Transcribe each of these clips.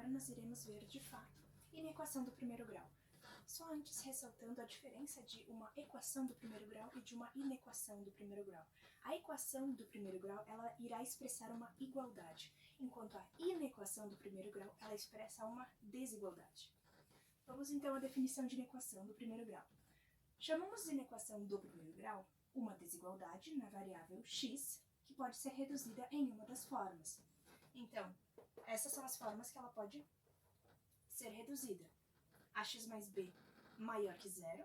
nós iremos ver, de fato, inequação do primeiro grau. Só antes ressaltando a diferença de uma equação do primeiro grau e de uma inequação do primeiro grau. A equação do primeiro grau, ela irá expressar uma igualdade, enquanto a inequação do primeiro grau, ela expressa uma desigualdade. Vamos então à definição de inequação do primeiro grau. Chamamos de inequação do primeiro grau uma desigualdade na variável x, que pode ser reduzida em uma das formas. Então, essas são as formas que ela pode ser reduzida. Ax mais b maior que zero,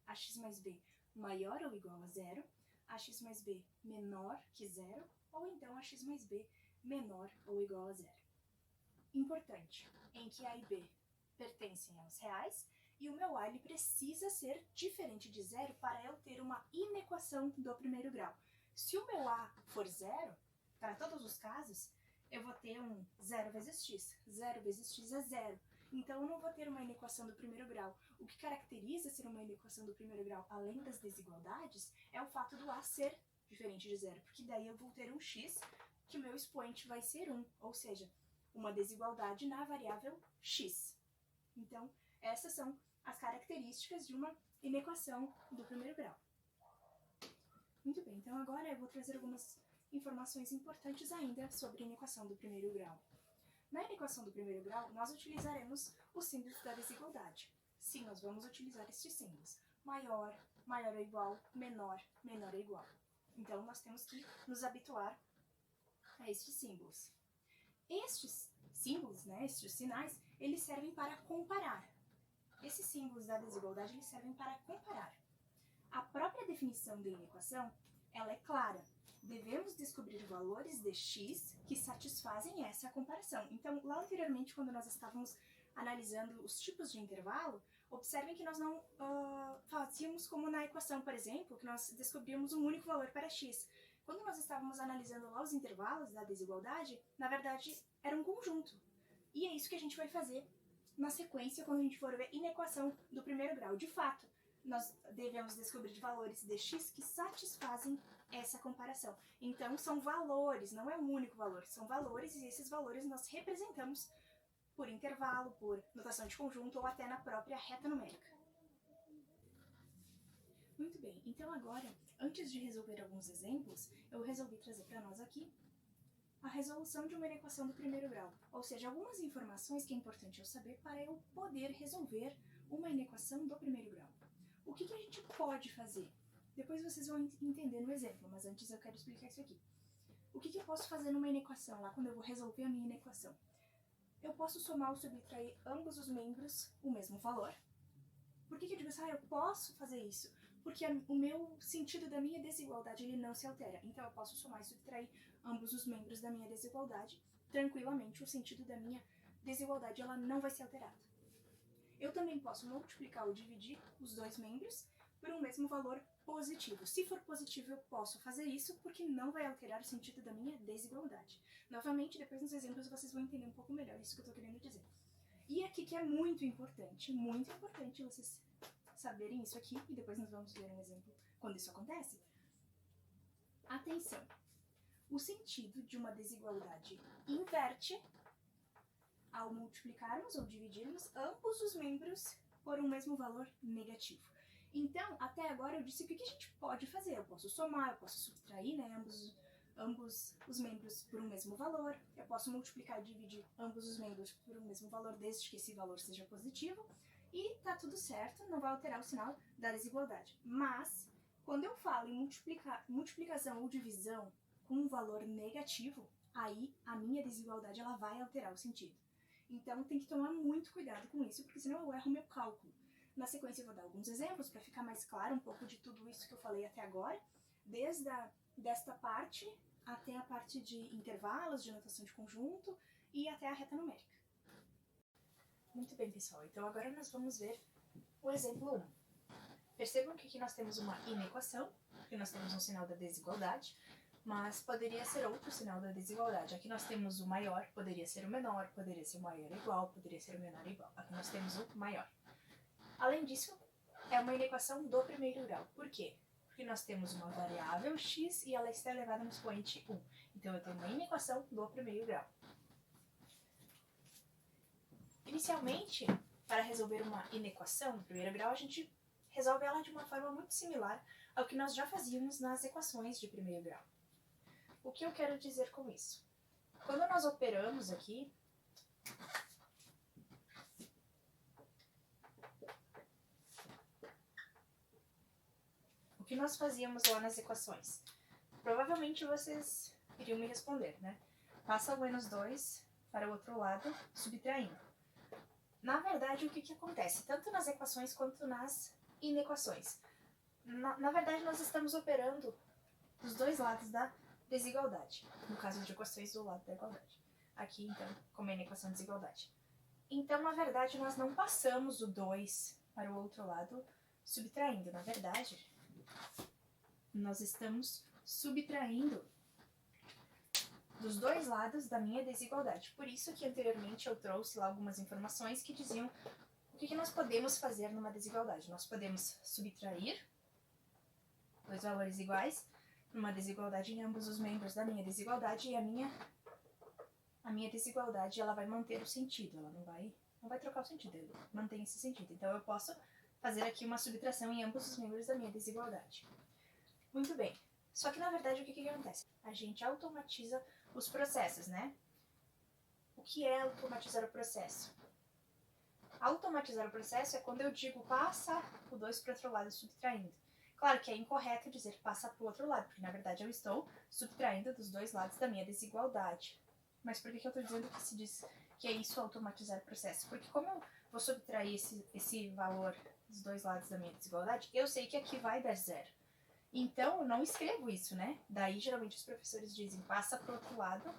ax mais b maior ou igual a zero, ax mais b menor que zero, ou então ax mais b menor ou igual a zero. Importante, em que a e b pertencem aos reais, e o meu a ele precisa ser diferente de zero para eu ter uma inequação do primeiro grau. Se o meu a for zero, para todos os casos, eu vou ter um 0 vezes x. 0 vezes x é zero. Então, eu não vou ter uma inequação do primeiro grau. O que caracteriza ser uma inequação do primeiro grau, além das desigualdades, é o fato do a ser diferente de zero, porque daí eu vou ter um x, que o meu expoente vai ser 1, ou seja, uma desigualdade na variável x. Então, essas são as características de uma inequação do primeiro grau. Muito bem, então agora eu vou trazer algumas informações importantes ainda sobre a inequação do primeiro grau. Na inequação do primeiro grau, nós utilizaremos os símbolos da desigualdade. Sim, nós vamos utilizar estes símbolos. Maior, maior ou igual, menor, menor ou igual. Então, nós temos que nos habituar a estes símbolos. Estes símbolos, estes sinais, eles servem para comparar. Esses símbolos da desigualdade, eles servem para comparar. A própria definição da inequação, ela é clara. Devemos descobrir valores de x que satisfazem essa comparação. Então, lá anteriormente, quando nós estávamos analisando os tipos de intervalo, observem que nós não fazíamos como na equação, por exemplo, que nós descobríamos um único valor para x. Quando nós estávamos analisando lá os intervalos da desigualdade, na verdade, era um conjunto. E é isso que a gente vai fazer na sequência quando a gente for ver inequação do primeiro grau. De fato, nós devemos descobrir valores de x que satisfazem essa comparação. Então, são valores, não é um único valor, são valores e esses valores nós representamos por intervalo, por notação de conjunto ou até na própria reta numérica. Muito bem, então agora, antes de resolver alguns exemplos, eu resolvi trazer para nós aqui a resolução de uma inequação do primeiro grau, ou seja, algumas informações que é importante eu saber para eu poder resolver uma inequação do primeiro grau. O que a gente pode fazer? Depois vocês vão entender no exemplo, mas antes eu quero explicar isso aqui. O que eu posso fazer numa inequação, lá quando eu vou resolver a minha inequação? Eu posso somar ou subtrair ambos os membros o mesmo valor. Por que eu digo assim, eu posso fazer isso? Porque o meu sentido da minha desigualdade ele não se altera. Então eu posso somar e subtrair ambos os membros da minha desigualdade. Tranquilamente, o sentido da minha desigualdade ela não vai ser alterado. Eu também posso multiplicar ou dividir os dois membros por um mesmo valor positivo. Se for positivo, eu posso fazer isso porque não vai alterar o sentido da minha desigualdade. Novamente, depois nos exemplos vocês vão entender um pouco melhor isso que eu estou querendo dizer. E aqui que é muito importante vocês saberem isso aqui, e depois nós vamos ver um exemplo quando isso acontece. Atenção! O sentido de uma desigualdade inverte ao multiplicarmos ou dividirmos ambos os membros por um mesmo valor negativo. Então, até agora eu disse que o que a gente pode fazer? Eu posso somar, eu posso subtrair ambos os membros por um mesmo valor, eu posso multiplicar e dividir ambos os membros por um mesmo valor, desde que esse valor seja positivo, e tá tudo certo, não vai alterar o sinal da desigualdade. Mas, quando eu falo em multiplicação ou divisão com um valor negativo, aí a minha desigualdade ela vai alterar o sentido. Então, tem que tomar muito cuidado com isso, porque senão eu erro o meu cálculo. Na sequência, eu vou dar alguns exemplos para ficar mais claro um pouco de tudo isso que eu falei até agora, desde desta parte até a parte de intervalos, de notação de conjunto e até a reta numérica. Muito bem, pessoal. Então, agora nós vamos ver o exemplo 1. Percebam que aqui nós temos uma inequação, que nós temos um sinal da desigualdade, mas poderia ser outro sinal da desigualdade. Aqui nós temos o maior, poderia ser o menor, poderia ser o maior igual, poderia ser o menor igual. Aqui nós temos o maior. Além disso, é uma inequação do primeiro grau. Por quê? Porque nós temos uma variável x e ela está elevada no expoente 1. Então, eu tenho uma inequação do primeiro grau. Inicialmente, para resolver uma inequação do primeiro grau, a gente resolve ela de uma forma muito similar ao que nós já fazíamos nas equações de primeiro grau. O que eu quero dizer com isso? Quando nós operamos aqui, o que nós fazíamos lá nas equações? Provavelmente vocês iriam me responder, né? Passa o menos 2 para o outro lado, subtraindo. Na verdade, o que acontece? Tanto nas equações quanto nas inequações. Na verdade, nós estamos operando dos dois lados da desigualdade. No caso de equações, do lado da igualdade. Aqui, então, como é na equação de desigualdade. Então, na verdade, nós não passamos o 2 para o outro lado subtraindo. Na verdade, nós estamos subtraindo dos dois lados da minha desigualdade. Por isso que anteriormente eu trouxe lá algumas informações que diziam o que nós podemos fazer numa desigualdade. Nós podemos subtrair dois valores iguais numa desigualdade em ambos os membros da minha desigualdade, e a minha desigualdade ela vai manter o sentido, ela não vai trocar o sentido, ela mantém esse sentido. Então eu posso fazer aqui uma subtração em ambos os membros da minha desigualdade. Muito bem. Só que na verdade o que acontece? A gente automatiza os processos, né? O que é automatizar o processo? Automatizar o processo é quando eu digo passa o 2 para o outro lado subtraindo. Claro que é incorreto dizer passa para o outro lado, porque na verdade eu estou subtraindo dos dois lados da minha desigualdade. Mas por que eu estou dizendo que se diz que é isso automatizar o processo? Porque como eu vou subtrair esse valor dos dois lados da minha desigualdade, eu sei que aqui vai dar zero. Então, eu não escrevo isso, né? Daí, geralmente, os professores dizem, passa pro outro lado,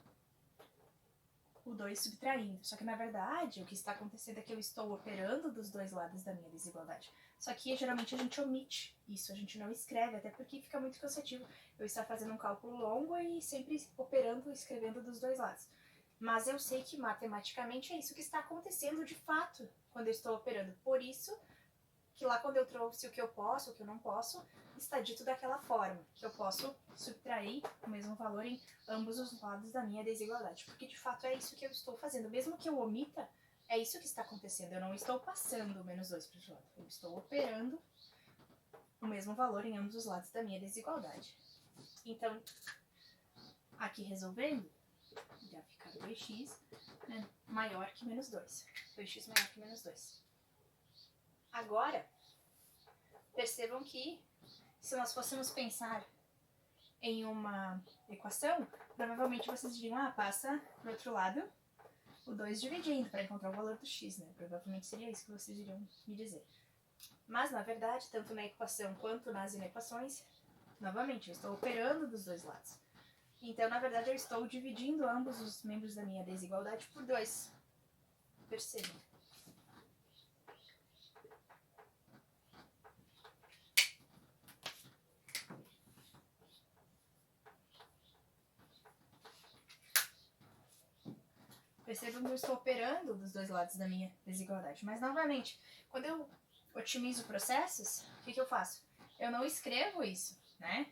o 2 subtraindo. Só que, na verdade, o que está acontecendo é que eu estou operando dos dois lados da minha desigualdade. Só que, geralmente, a gente omite isso, a gente não escreve, até porque fica muito cansativo eu estar fazendo um cálculo longo e sempre operando e escrevendo dos dois lados. Mas eu sei que, matematicamente, é isso que está acontecendo, de fato, quando eu estou operando. Por isso que lá quando eu trouxe o que eu posso, o que eu não posso, está dito daquela forma, que eu posso subtrair o mesmo valor em ambos os lados da minha desigualdade, porque de fato é isso que eu estou fazendo. Mesmo que eu omita, é isso que está acontecendo. Eu não estou passando o menos 2 para o outro lado, eu estou operando o mesmo valor em ambos os lados da minha desigualdade. Então, aqui resolvendo, vai ficar 2x, né, maior que menos 2. 2x maior que menos 2. Agora, percebam que se nós fôssemos pensar em uma equação, provavelmente vocês diriam, passa pro outro lado o 2 dividindo para encontrar o valor do x, né? Provavelmente seria isso que vocês iriam me dizer. Mas, na verdade, tanto na equação quanto nas inequações, novamente, eu estou operando dos dois lados. Então, na verdade, eu estou dividindo ambos os membros da minha desigualdade por 2. Percebam. Percebam que eu estou operando dos dois lados da minha desigualdade. Mas, novamente, quando eu otimizo processos, o que eu faço? Eu não escrevo isso, né?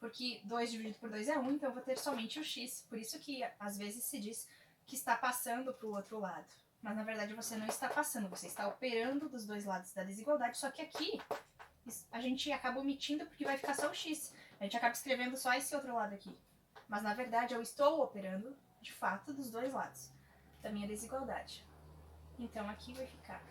Porque 2 dividido por 2 é 1, então eu vou ter somente o x. Por isso que, às vezes, se diz que está passando para o outro lado. Mas, na verdade, você não está passando, você está operando dos dois lados da desigualdade. Só que aqui, a gente acaba omitindo porque vai ficar só o x. A gente acaba escrevendo só esse outro lado aqui. Mas, na verdade, eu estou operando, de fato, dos dois lados da minha desigualdade. Então, aqui vai ficar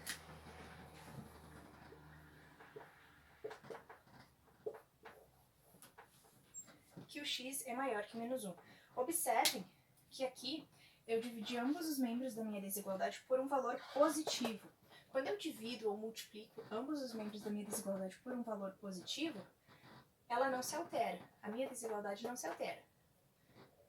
que o x é maior que menos 1. Observem que aqui eu dividi ambos os membros da minha desigualdade por um valor positivo. Quando eu divido ou multiplico ambos os membros da minha desigualdade por um valor positivo, ela não se altera. A minha desigualdade não se altera.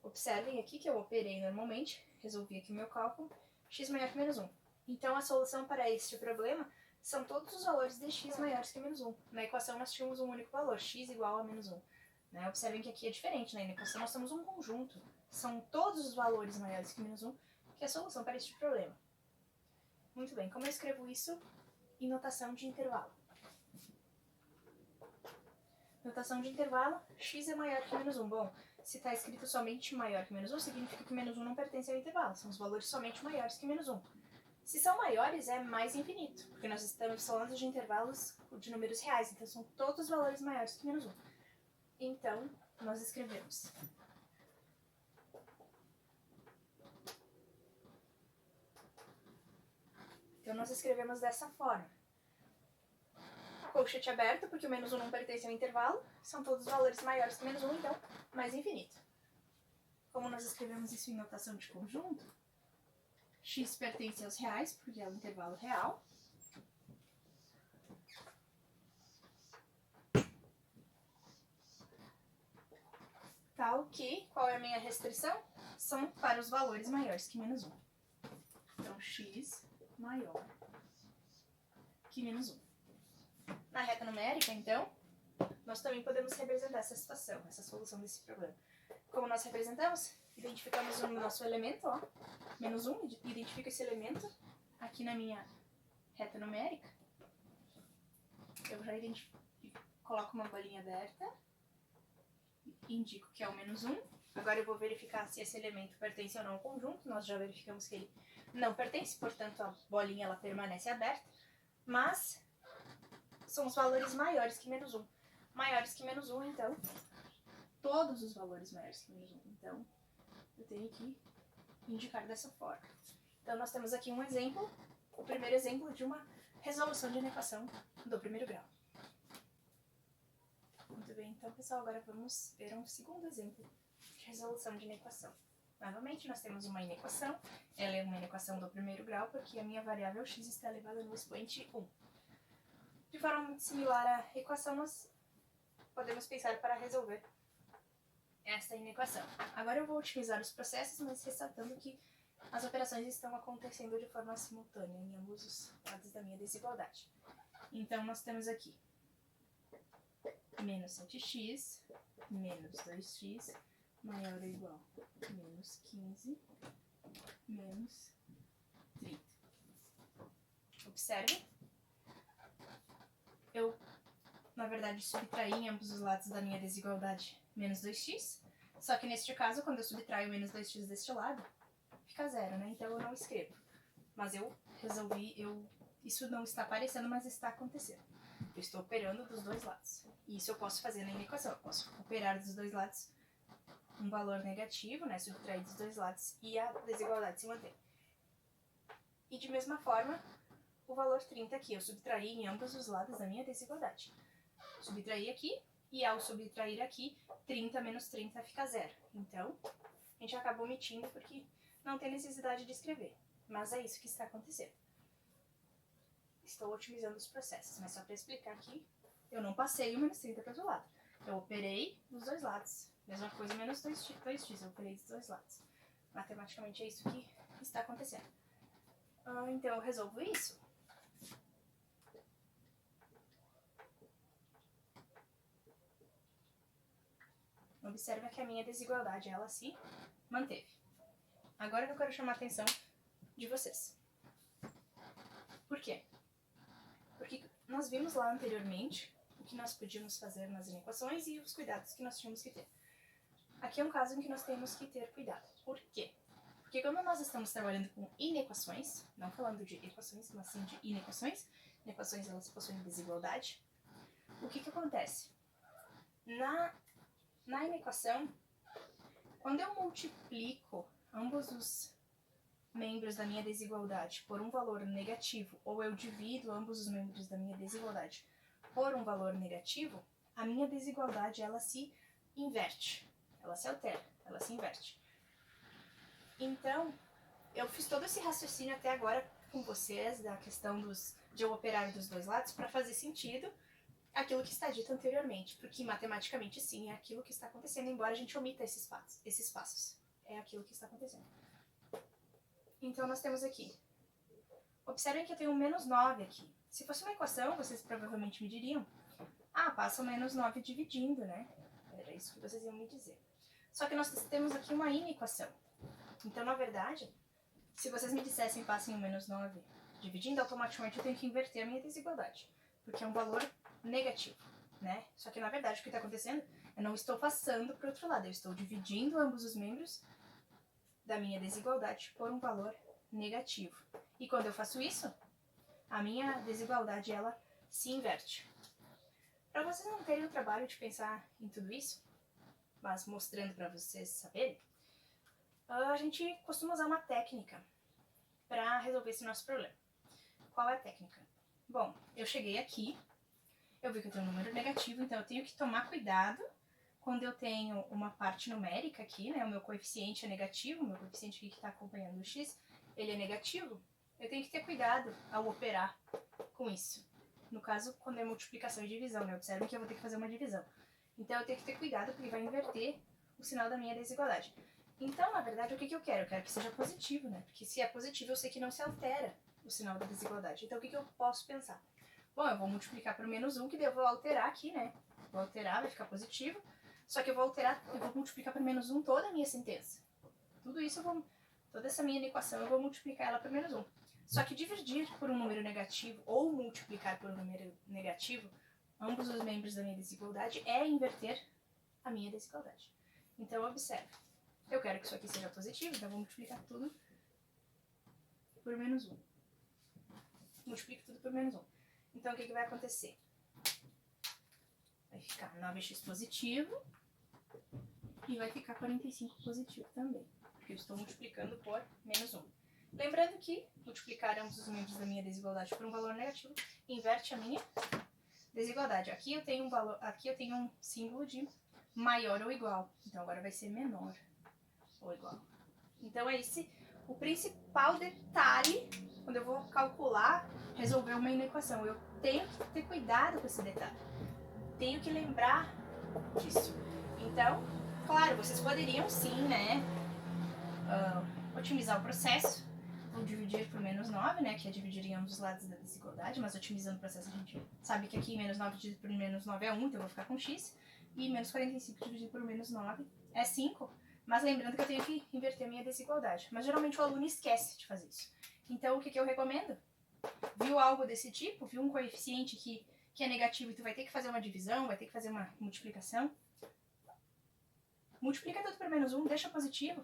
Observem aqui que eu operei normalmente, resolvi aqui o meu cálculo, x maior que menos 1. Então, a solução para este problema são todos os valores de x maiores que menos 1. Na equação, nós tínhamos um único valor, x igual a menos 1. Né? Observem que aqui é diferente, né? Na equação, nós temos um conjunto. São todos os valores maiores que menos 1 que é a solução para este problema. Muito bem, como eu escrevo isso em notação de intervalo? Notação de intervalo, x é maior que menos 1. Bom, se está escrito somente maior que menos 1, significa que menos 1 não pertence ao intervalo. São os valores somente maiores que menos 1. Se são maiores, é mais infinito, porque nós estamos falando de intervalos de números reais, então são todos os valores maiores que menos 1. Então, nós escrevemos. Então, nós escrevemos dessa forma. Colchete aberto, porque o menos 1 não pertence ao intervalo, são todos os valores maiores que menos 1, então, mais infinito. Como nós escrevemos isso em notação de conjunto, x pertence aos reais, porque é o intervalo real. Tal que, qual é a minha restrição? São para os valores maiores que menos 1. Então, x maior que menos 1. Na reta numérica, então, nós também podemos representar essa situação, essa solução desse problema. Como nós representamos? Identificamos o nosso elemento, ó, menos 1, identifico esse elemento aqui na minha reta numérica. Eu já coloco uma bolinha aberta, indico que é o menos 1. Agora eu vou verificar se esse elemento pertence ou não ao conjunto. Nós já verificamos que ele não pertence, portanto a bolinha ela permanece aberta. Mas são os valores maiores que menos 1. Maiores que menos 1, então, todos os valores maiores que menos 1. Então, eu tenho que indicar dessa forma. Então, nós temos aqui um exemplo, o primeiro exemplo de uma resolução de uma equação do primeiro grau. Muito bem, então, pessoal, agora vamos ver um segundo exemplo de resolução de uma equação. Novamente, nós temos uma inequação. Ela é uma inequação do primeiro grau, porque a minha variável x está elevada no expoente 1. De forma muito similar à equação, nós podemos pensar para resolver esta inequação. Agora eu vou utilizar os processos, mas ressaltando que as operações estão acontecendo de forma simultânea em ambos os lados da minha desigualdade. Então, nós temos aqui menos 7x menos 2x maior ou igual a menos 15 menos 30. Observe. Eu, na verdade, subtraí em ambos os lados da minha desigualdade menos 2x, só que neste caso, quando eu subtraio menos 2x deste lado, fica zero, né? Então eu não escrevo. Mas eu resolvi, isso não está aparecendo, mas está acontecendo. Eu estou operando dos dois lados. E isso eu posso fazer na inequação. Eu posso operar dos dois lados um valor negativo, né? Subtrair dos dois lados e a desigualdade se mantém. E de mesma forma, o valor 30 aqui, eu subtraí em ambos os lados da minha desigualdade. Subtraí aqui, e ao subtrair aqui, 30 menos 30 fica zero. Então, a gente acaba omitindo porque não tem necessidade de escrever. Mas é isso que está acontecendo. Estou otimizando os processos, mas só para explicar que eu não passei o menos 30 para o outro lado. Eu operei dos dois lados. Mesma coisa, menos 2x, eu operei dos dois lados. Matematicamente é isso que está acontecendo. Então, eu resolvo isso. Observa que a minha desigualdade, ela se manteve. Agora eu quero chamar a atenção de vocês. Por quê? Porque nós vimos lá anteriormente o que nós podíamos fazer nas inequações e os cuidados que nós tínhamos que ter. Aqui é um caso em que nós temos que ter cuidado. Por quê? Porque quando nós estamos trabalhando com inequações, não falando de equações, mas sim de inequações, inequações elas possuem desigualdade, o que acontece? Na inequação, quando eu multiplico ambos os membros da minha desigualdade por um valor negativo, ou eu divido ambos os membros da minha desigualdade por um valor negativo, a minha desigualdade ela se inverte, ela se altera, ela se inverte. Então, eu fiz todo esse raciocínio até agora com vocês da questão de eu operar dos dois lados para fazer sentido aquilo que está dito anteriormente, porque matematicamente sim, é aquilo que está acontecendo, embora a gente omita esses passos. É aquilo que está acontecendo. Então, nós temos aqui. Observem que eu tenho um menos 9 aqui. Se fosse uma equação, vocês provavelmente me diriam, passa o menos 9 dividindo, né? Era isso que vocês iam me dizer. Só que nós temos aqui uma inequação. Então, na verdade, se vocês me dissessem passem o menos 9 dividindo, automaticamente eu tenho que inverter a minha desigualdade, porque é um valor negativo, né? Só que, na verdade, o que está acontecendo, eu não estou passando para o outro lado, eu estou dividindo ambos os membros da minha desigualdade por um valor negativo. E quando eu faço isso, a minha desigualdade, ela se inverte. Para vocês não terem o trabalho de pensar em tudo isso, mas mostrando para vocês saberem, a gente costuma usar uma técnica para resolver esse nosso problema. Qual é a técnica? Bom, eu cheguei aqui, eu vi que eu tenho um número negativo, então eu tenho que tomar cuidado quando eu tenho uma parte numérica aqui, né? O meu coeficiente é negativo, o meu coeficiente aqui que está acompanhando o x, ele é negativo. Eu tenho que ter cuidado ao operar com isso. No caso, quando é multiplicação e divisão, né? Observem que eu vou ter que fazer uma divisão. Então eu tenho que ter cuidado porque vai inverter o sinal da minha desigualdade. Então, na verdade, o que eu quero? Eu quero que seja positivo, né? Porque se é positivo, eu sei que não se altera o sinal da desigualdade. Então, o que eu posso pensar? Bom, eu vou multiplicar por menos 1, que daí eu vou alterar aqui, né? Vou alterar, vai ficar positivo. Só que eu vou multiplicar por menos 1 toda a minha sentença. Tudo isso toda essa minha equação, eu vou multiplicar ela por menos 1. Só que dividir por um número negativo ou multiplicar por um número negativo, ambos os membros da minha desigualdade, é inverter a minha desigualdade. Então, observe. Eu quero que isso aqui seja positivo, então eu vou multiplicar tudo por menos 1. Multiplico tudo por menos 1. Então, o que vai acontecer? Vai ficar 9x positivo e vai ficar 45 positivo também, porque eu estou multiplicando por menos 1. Lembrando que multiplicar ambos os membros da minha desigualdade por um valor negativo inverte a minha desigualdade. Aqui eu tenho um símbolo de maior ou igual, então agora vai ser menor ou igual. Então é esse o principal detalhe quando eu vou calcular, resolver uma inequação. Eu tenho que ter cuidado com esse detalhe. Tenho que lembrar disso. Então, claro, vocês poderiam sim, né, otimizar o processo. Vou dividir por menos 9, né, que é dividir em ambos os lados da desigualdade, mas otimizando o processo a gente sabe que aqui menos 9 dividido por menos 9 é 1, então eu vou ficar com x. E menos 45 dividido por menos 9 é 5. Mas lembrando que eu tenho que inverter a minha desigualdade. Mas geralmente o aluno esquece de fazer isso. Então, o que eu recomendo? Viu algo desse tipo? Viu um coeficiente que é negativo e tu vai ter que fazer uma divisão, vai ter que fazer uma multiplicação? Multiplica tudo por menos 1, deixa positivo.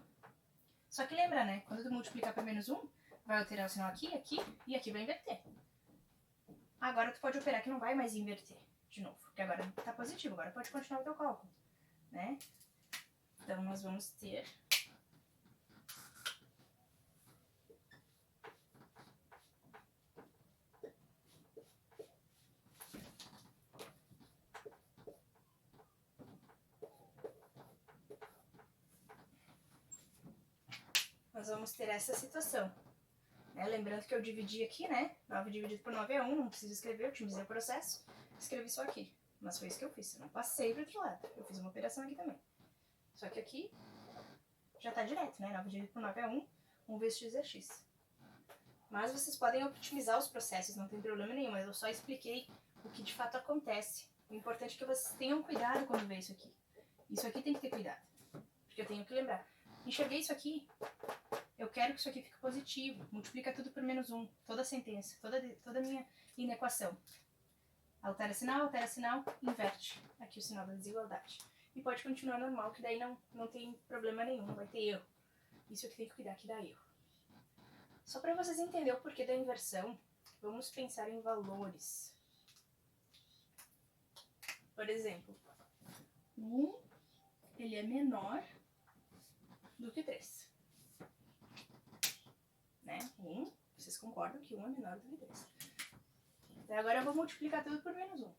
Só que lembra, né? Quando tu multiplicar por menos 1, vai alterar o sinal aqui, aqui e aqui vai inverter. Agora tu pode operar que não vai mais inverter de novo, porque agora tá positivo, agora pode continuar o teu cálculo, né? Então, nós vamos ter essa situação. Né? Lembrando que eu dividi aqui, né? 9 dividido por 9 é 1, não preciso escrever, eu otimizei o processo, escrevi só aqui. Mas foi isso que eu fiz, eu não passei para o outro lado, eu fiz uma operação aqui também. Só que aqui já está direto, né? 9 dividido por 9 é 1, 1 vezes x é x. Mas vocês podem otimizar os processos, não tem problema nenhum, mas eu só expliquei o que de fato acontece. O importante é que vocês tenham cuidado quando vê isso aqui. Isso aqui tem que ter cuidado, porque eu tenho que lembrar. Enxerguei isso aqui, eu quero que isso aqui fique positivo. Multiplica tudo por menos 1, toda a sentença, toda a minha inequação. Altera sinal, inverte aqui o sinal da desigualdade. E pode continuar normal, que daí não tem problema nenhum, não vai ter erro. Isso aqui tem que cuidar que dá erro. Só para vocês entenderem o porquê da inversão, vamos pensar em valores. Por exemplo, 1 ele é menor do que 3. Né? 1, vocês concordam que 1 é menor do que 3. Então agora eu vou multiplicar tudo por menos 1.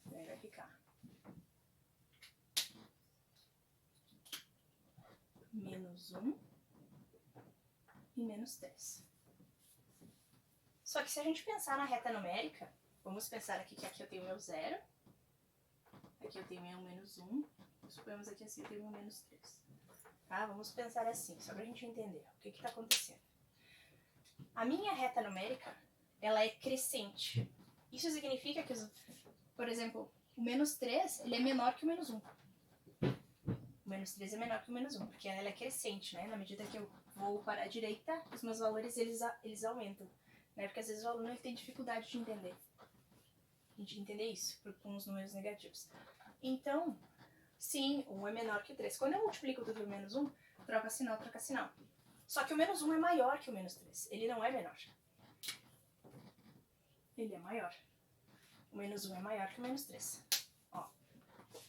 Daí vai ficar menos 1 e menos 3. Só que se a gente pensar na reta numérica, vamos pensar aqui que aqui eu tenho meu 0, aqui eu tenho meu menos 1, suponhamos aqui assim eu tenho meu menos 3. Tá? Vamos pensar assim, só pra gente entender o que está acontecendo. A minha reta numérica, ela é crescente. Isso significa que, por exemplo, o menos 3, ele é menor que o menos 1. O menos 3 é menor que o menos 1, porque ela é crescente, né? Na medida que eu vou para a direita, os meus valores, eles aumentam. Né? Porque às vezes o aluno ele tem dificuldade de entender. Isso, com os números negativos. Então, sim, 1 é menor que 3. Quando eu multiplico tudo por menos 1, troca sinal. Só que o menos 1 é maior que o menos 3. Ele não é menor. Ele é maior. O menos 1 é maior que o menos 3. Ó,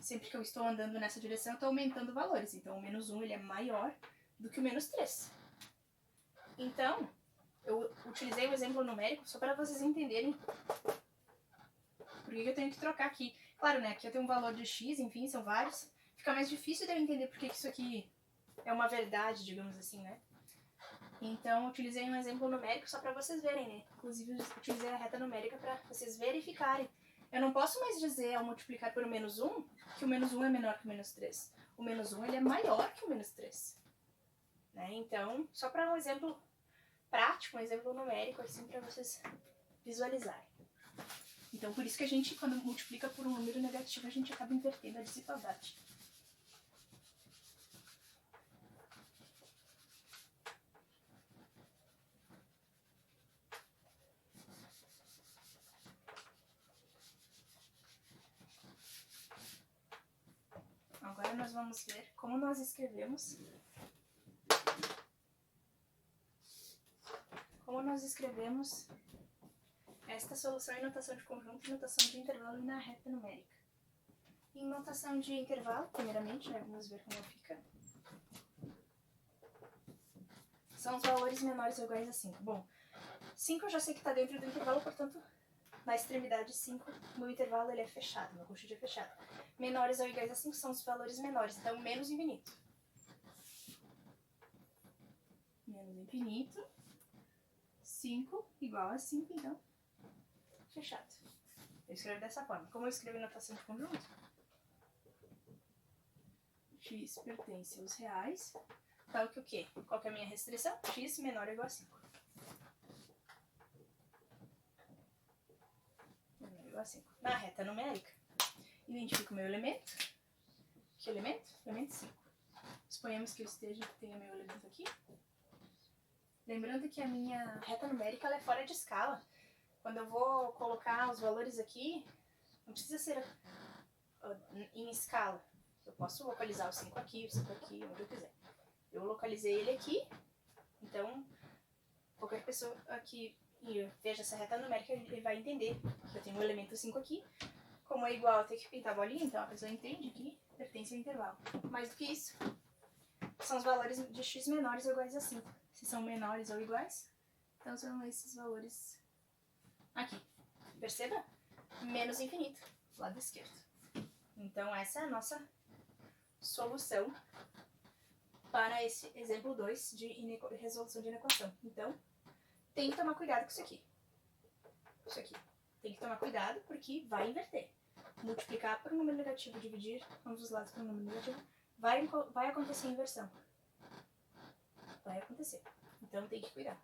sempre que eu estou andando nessa direção, eu estou aumentando valores. Então, o menos 1 ele é maior do que o menos 3. Então, eu utilizei o exemplo numérico só para vocês entenderem por que eu tenho que trocar aqui. Claro, né? Aqui eu tenho um valor de x, enfim, são vários. Fica mais difícil de eu entender por que isso aqui é uma verdade, digamos assim, né? Então, eu utilizei um exemplo numérico só para vocês verem, né? Inclusive, eu utilizei a reta numérica para vocês verificarem. Eu não posso mais dizer, ao multiplicar por menos 1, que o menos 1 é menor que o menos 3. O menos 1 ele é maior que o menos 3. Né? Então, só para um exemplo prático, um exemplo numérico, assim, para vocês visualizarem. Então, por isso que a gente, quando multiplica por um número negativo, a gente acaba invertendo a desigualdade. Agora nós vamos ver como nós escrevemos esta solução em notação de conjunto e notação de intervalo e na reta numérica. Em notação de intervalo, primeiramente, né, vamos ver como fica. São os valores menores ou iguais a 5. Bom, 5 eu já sei que está dentro do intervalo, portanto, na extremidade 5, meu intervalo ele é fechado, meu conjunto é fechado. Menores ou iguais a 5 são os valores menores, então menos infinito. Menos infinito. 5 igual a 5, então, fechado. Eu escrevo dessa forma. Como eu escrevo em notação de conjunto, x pertence aos reais, tal que o quê? Qual que é a minha restrição? X menor ou igual a 5. Menor ou igual a 5. Na reta numérica, identifico o meu elemento. Que elemento? Elemento 5. Suponhamos que eu tenha meu elemento aqui. Lembrando que a minha reta numérica ela é fora de escala. Quando eu vou colocar os valores aqui, não precisa ser em escala. Eu posso localizar o 5 aqui, o 5 aqui, onde eu quiser. Eu localizei ele aqui, então qualquer pessoa que veja essa reta numérica, ele vai entender que eu tenho o elemento 5 aqui. Como é igual, eu tenho que pintar a bolinha, então a pessoa entende que pertence ao intervalo. Mais do que isso, são os valores de x menores ou iguais a 5. Se são menores ou iguais, então são esses valores aqui. Perceba? Menos infinito, lado esquerdo. Então essa é a nossa solução para esse exemplo 2 de resolução de inequação. Então, tem que tomar cuidado com isso aqui. Isso aqui. Tem que tomar cuidado porque vai inverter. Multiplicar por um número negativo, dividir ambos os lados por um número negativo, vai acontecer inversão. Vai acontecer. Então tem que cuidar.